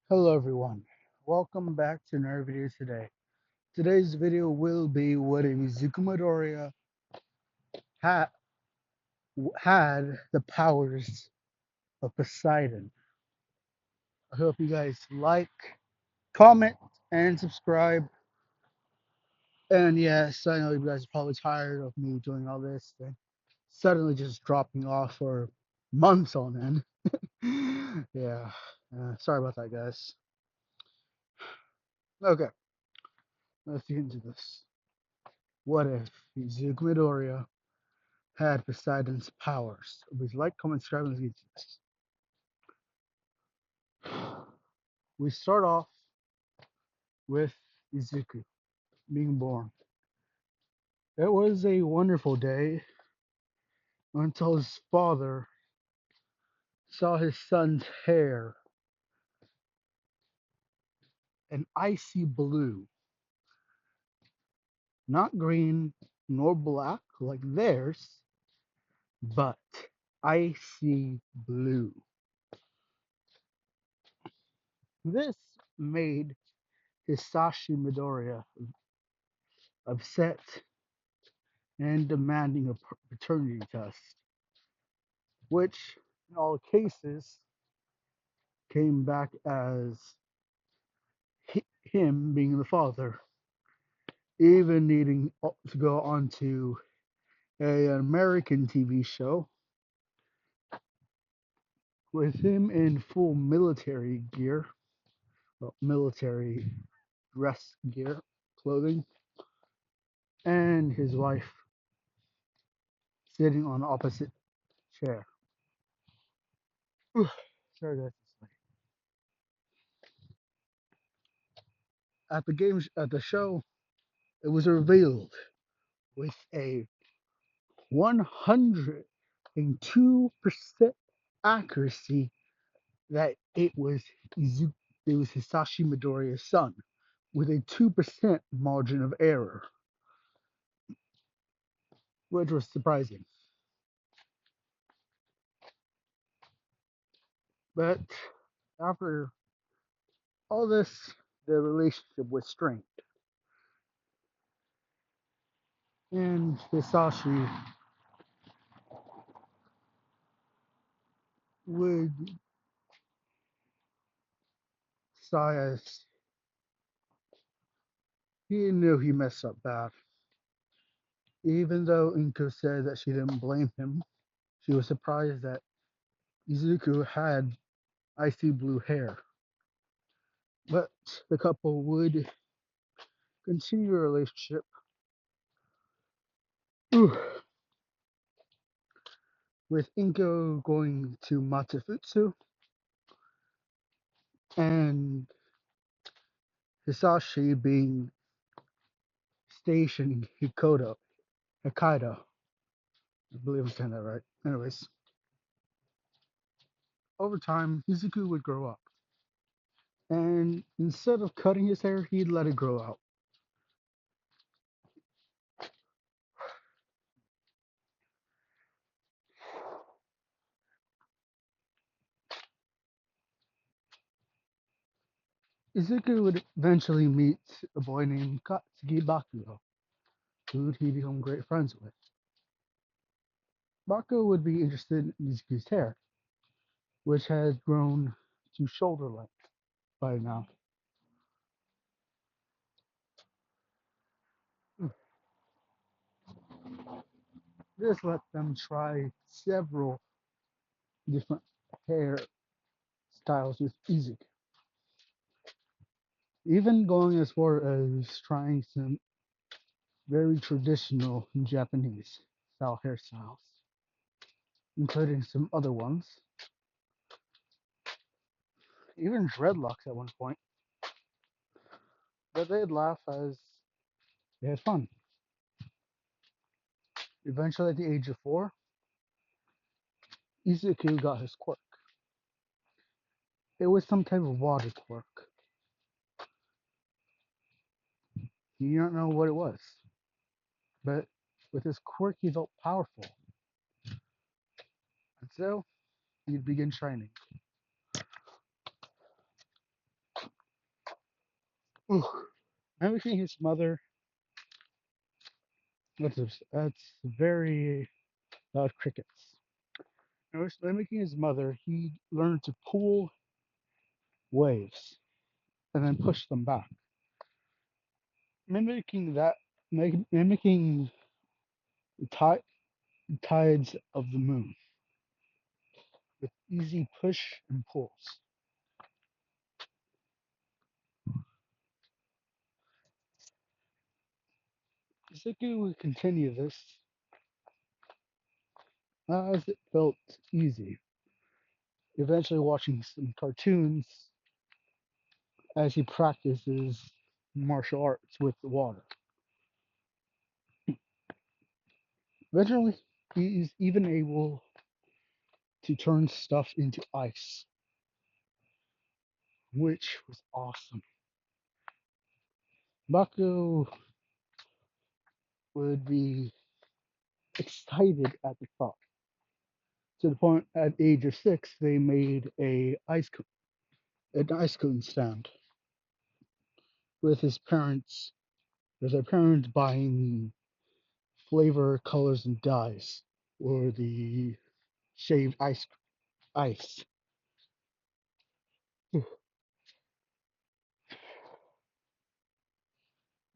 Hello everyone, welcome back to another video today. Today's video will be what if Izuku Midoriya ha had the powers of Poseidon. I hope you guys like, comment, and subscribe. And yes, I know you guys are probably tired of me doing all this and suddenly just dropping off for months on end. Yeah, sorry about that, guys. Okay, let's get into this. What if Izuku Midoriya had Poseidon's powers? Please like, comment, subscribe, and let's get to this. We start off with Izuku being born. It was a wonderful day until his father saw his son's hair an icy blue, not green nor black like theirs, but icy blue. This made Hisashi Midoriya upset and demanding a paternity test, which in all cases came back as him being the father, even needing to go on to an American TV show with him in full military gear, well, military dress gear, clothing, and his wife sitting on the opposite chair. Sorry, guys. At the show, it was revealed with a 102% accuracy that it was Hisashi Midoriya's son, with a 2% margin of error, which was surprising. But after all this, the relationship was strained, and Hisashi would sigh as he knew he messed up bad. Even though Inko said that she didn't blame him, she was surprised that Izuku had icy blue hair. But the couple would continue a relationship with Inko going to Matafutsu and Hisashi being stationed in Hokkaido. I believe I'm saying that right. Anyways, over time, Izuku would grow up. And instead of cutting his hair, he'd let it grow out. Izuku would eventually meet a boy named Katsuki Bakugo, who he'd become great friends with. Bakugo would be interested in Izuku's hair, which had grown to shoulder length by now. This let them try several different hair styles with Izuku, even going as far as trying some very traditional Japanese style hairstyles, including some other ones, even dreadlocks at one point. But they'd laugh as they had fun. Eventually, at the age of 4, Izuku got his quirk. It was some type of water quirk. He didn't know what it was, but with his quirk, he felt powerful. And so, he'd begin training. Ooh. Mimicking his mother, that's very loud crickets. Mimicking his mother, he learned to pull waves and then push them back. Mimicking that, mimicking the tides of the moon with easy push and pulls. Izuku would continue this as it felt easy, eventually watching some cartoons as he practices martial arts with the water. Eventually, he is even able to turn stuff into ice, which was awesome. Baku would be excited at the thought. To the point, at age of 6, they made an ice cone stand with his parents, with their parents buying flavor, colors, and dyes, or the shaved ice.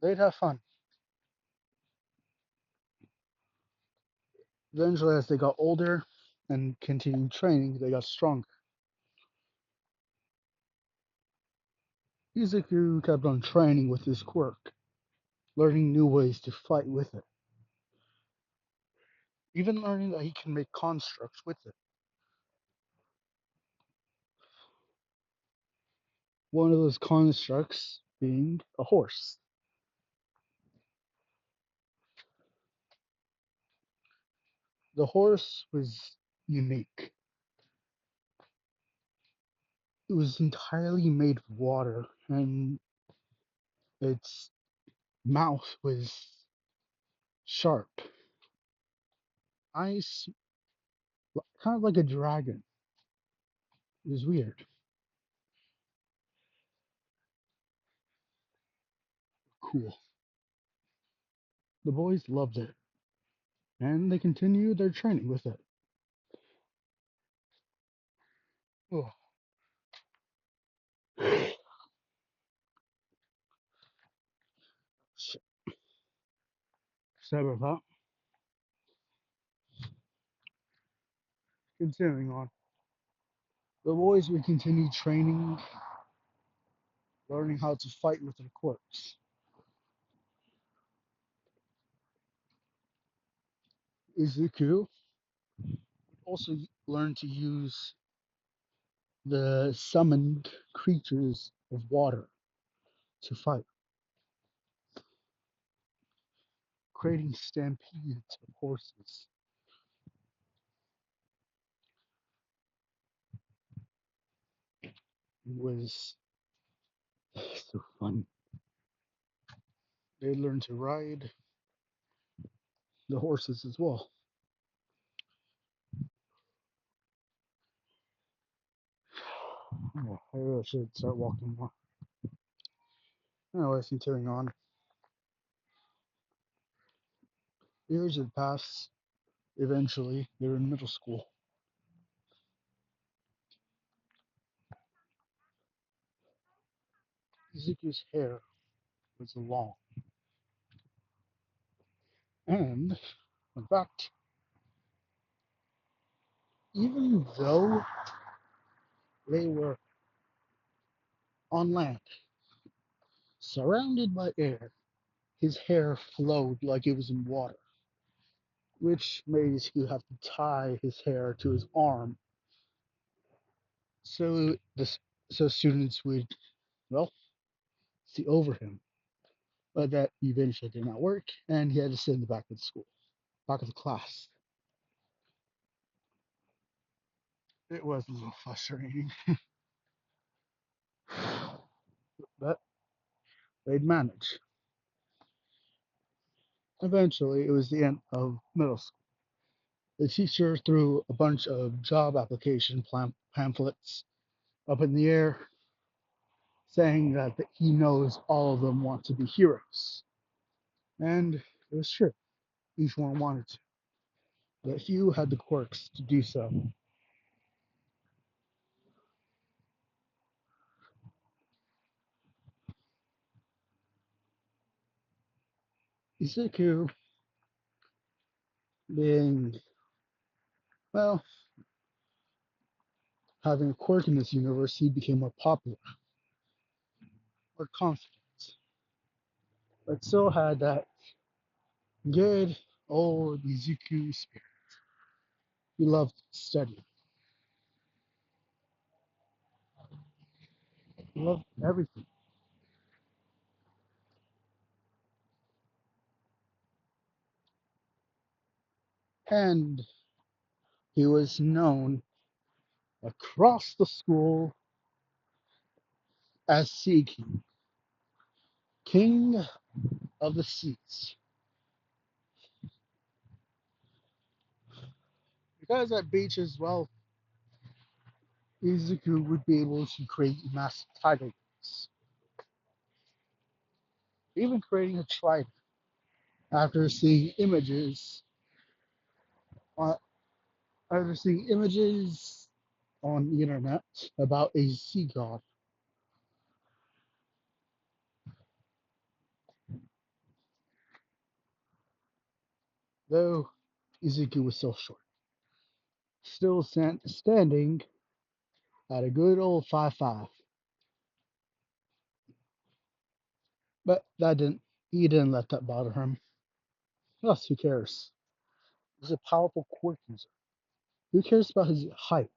They'd have fun. Eventually, as they got older and continued training, they got stronger. Izuku kept on training with his quirk, learning new ways to fight with it, even learning that he can make constructs with it. One of those constructs being a horse. The horse was unique. It was entirely made of water, and its mouth was sharp. Eyes, kind of like a dragon. It was weird. Cool. The boys loved it, and they continued their training with it. Oh, shit. Sorry about that. Continuing on. The boys would continue training, learning how to fight with their quirks. Izuku also learned to use the summoned creatures of water to fight, creating stampedes of horses. It was so fun. They learned to ride the horses as well. Oh, I really should start walking more. Anyways, continuing on. Years had passed. Eventually, they were in middle school. Izuku's hair was long. And, in fact, even though they were on land, surrounded by air, his hair flowed like it was in water, which made Izuku have to tie his hair to his arm so so students would, well, see over him. But that eventually did not work, and he had to sit in the back of the school, back of the class. It was a little frustrating, but they'd manage. Eventually, it was the end of middle school. The teacher threw a bunch of job application pamphlets up in the air, saying that he knows all of them want to be heroes. And it was true. Each one wanted to. But few had the quirks to do so. Izuku, being, well, having a quirk in this universe, he became more popular, more confident, but still had that good old Izuku spirit. He loved studying. He loved everything. And he was known across the school as Sea King, King of the Seas. Because at beaches, well, Izuku would be able to create massive tidal waves, even creating a trident after seeing images on on the internet about a sea god. Though Izuku was so short, still standing at a good old 5'5". But that didn't he didn't let that bother him. Plus, who cares? He's a powerful quirk user. Who cares about his height?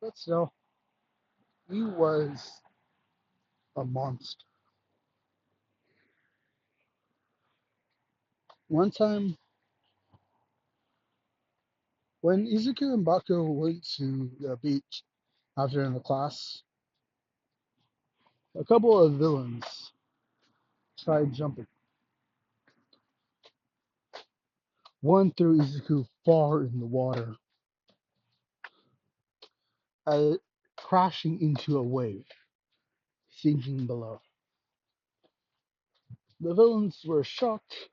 But still, he was a monster. One time, when Izuku and Bakugo went to the beach after in the class, a couple of villains tried jumping. One threw Izuku far in the water, uh, crashing into a wave, sinking below. The villains were shocked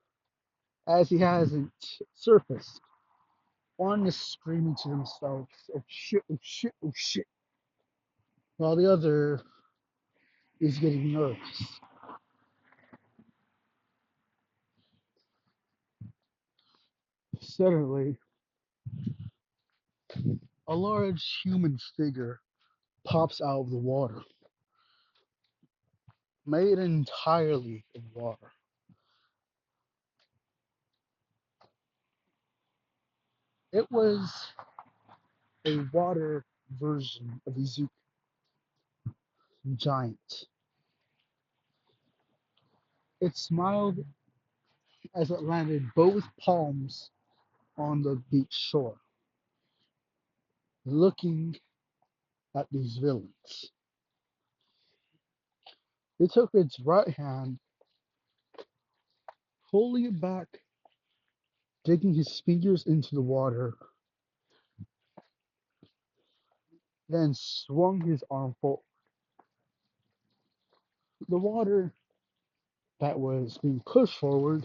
as he hasn't surfaced. One is screaming to themselves, "Oh shit, oh shit, oh shit," while the other is getting nervous. Suddenly, a large human figure pops out of the water, made entirely of water. It was a water version of Izuku, giant. It smiled as it landed both palms on the beach shore, looking at these villains. It took its right hand, pulling it back, digging his fingers into the water, then swung his arm forward. The water that was being pushed forward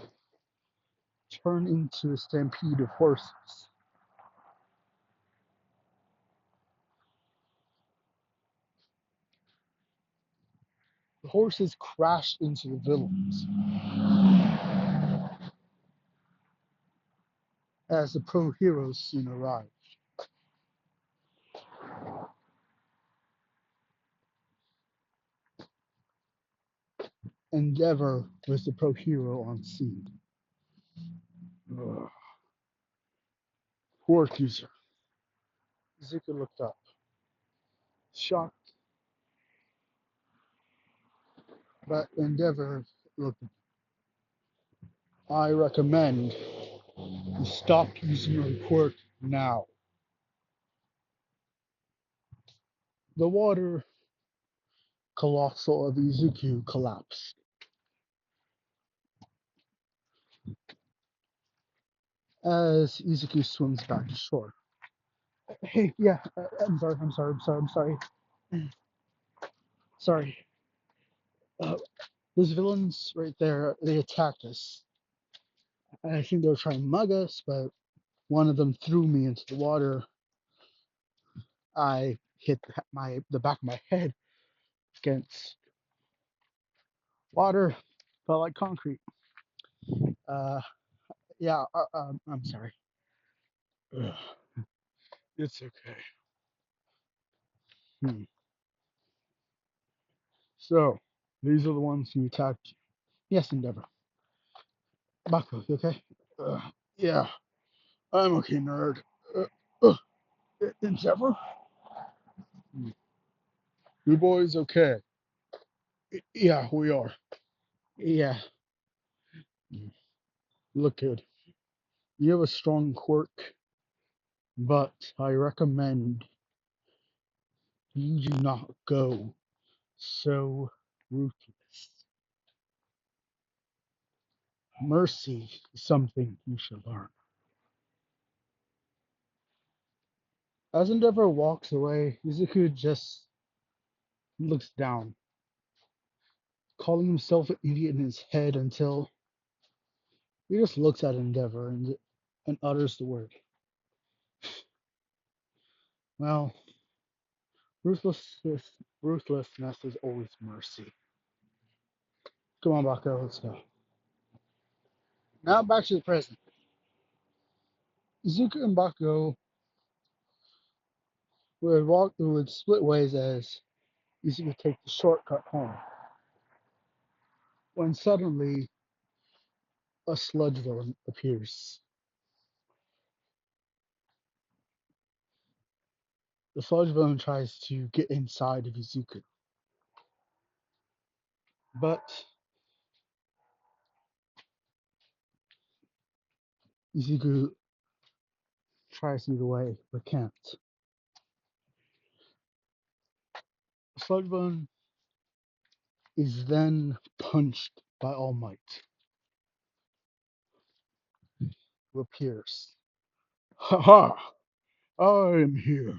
turned into a stampede of horses. The horses crashed into the villains as the pro heroes soon arrived. Endeavor was the pro hero on scene. Ugh. Poor accuser. Zuko looked up, shocked, but Endeavor looked. I recommend you stop using your quirk now. The water colossal of Izuku collapsed as Izuku swims back to shore. Hey, yeah, I'm sorry, I'm sorry, I'm sorry, I'm sorry. Sorry. Uh, those villains right there, they attacked us. I think they were trying to mug us, but one of them threw me into the water. I hit the back of my head against water, felt like concrete. Uh, yeah, I'm sorry. Ugh, it's okay. Hmm. So, these are the ones who attacked you. Yes, Endeavor. Baku, you okay? Yeah, I'm okay, nerd. Uh, uh, Endeavor? Hmm. You boys okay? Yeah, we are. Yeah. Hmm. Look good. You have a strong quirk, but I recommend you do not go so ruthless. Mercy is something you should learn. As Endeavor walks away, Izuku just looks down, calling himself an idiot in his head until he just looks at Endeavor and utters the word. Well, ruthlessness, ruthlessness is always mercy. Come on, Bako, let's go. Now back to the present. Izuku and Bako would split ways as Izuku take the shortcut home. When suddenly a sludge villain appears. The sludge villain tries to get inside of Izuku, but Izuku tries to get away but can't. The sludge villain is then punched by All Might, who appears. Ha ha! I am here.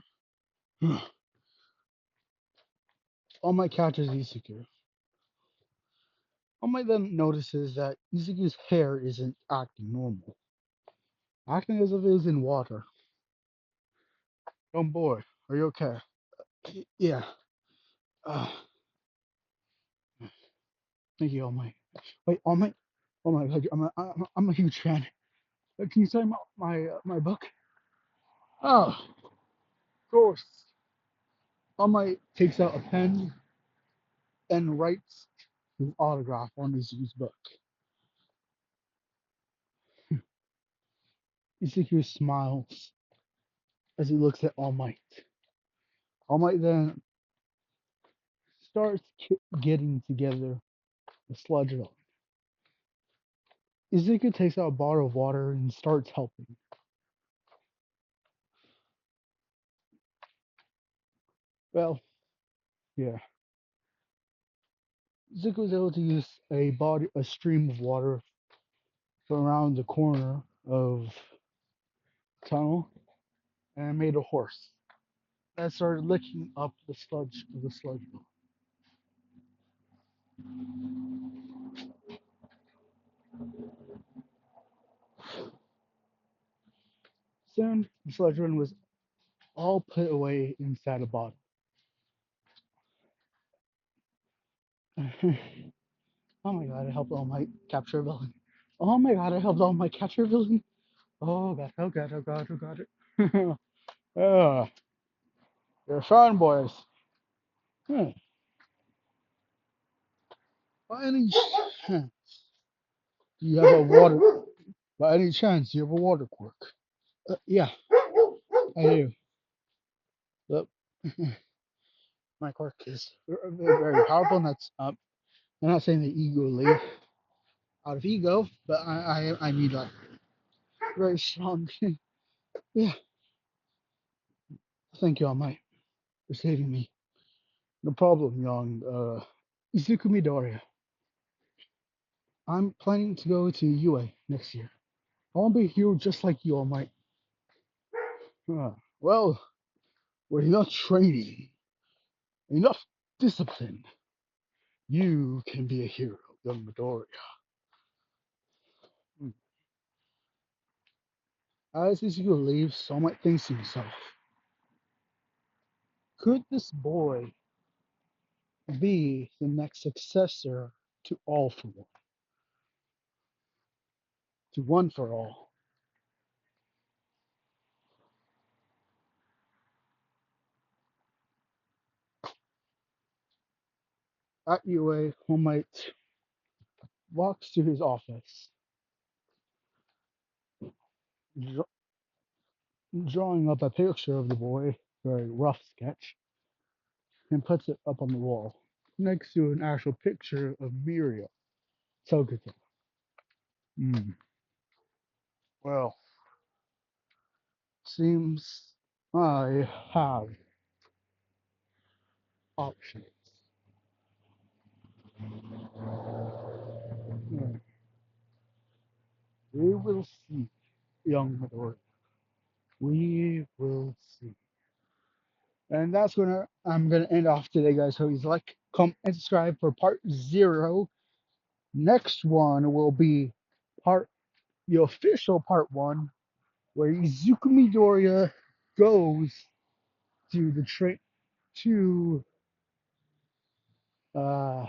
All Might catches Izuku. All Might then notices that Izuku's hair isn't acting normal, acting as if it was in water. Young boy, are you okay? Yeah. Uh, Thank you, All Might. Wait, All Might? Oh my God, I'm a huge fan. Can you sign my book? Oh, of course. All Might takes out a pen and writes his autograph on Izuku's book. Izuku smiles as he looks at All Might. All Might then starts getting together the sludge villain. Izuku takes out a bottle of water and starts helping. Well, yeah. Izuku was able to use a stream of water from around the corner of the tunnel and made a horse that started licking up the sludge of the sludge villain. Soon, the sludge villain was all put away inside a bottle. Oh my god, I helped All Might capture a villain. Oh my god, I helped All Might capture a villain. Oh god, oh god, oh god, oh god. Ah, you're fine, boys. Hmm. By any chance, do you have a water? By any chance, do you have a water quirk? Yeah, I do. Yep. My quirk is very powerful, and that's I'm not saying that eagerly out of ego, but I need like very strong. Yeah, thank you, All Might, for saving me. No problem, young Izuku Midoriya. I'm planning to go to UA next year. I want to be a hero just like you, All Might. Well, with enough training, enough discipline, you can be a hero, young Midoriya. As Izuku leaves, Soul thinks to himself, could this boy be the next successor to All for One, to One for All? At UA, All Might walks to his office, dr- drawing up a picture of the boy, very rough sketch, and puts it up on the wall, next to an actual picture of Miria Togeto. Hmm. Well, seems I have options. Hmm. We will see, young Midori. We will see. And that's gonna I'm gonna end off today, guys. So please like, comment, and subscribe for part 0. Next one will be part the official part 1, where Izuku Midoriya goes to the train to uh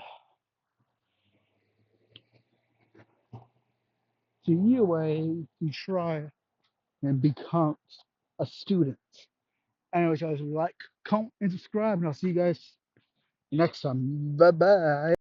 to UA to try and become a student. Anyways, guys, like, comment, and subscribe, and I'll see you guys next time. Bye bye.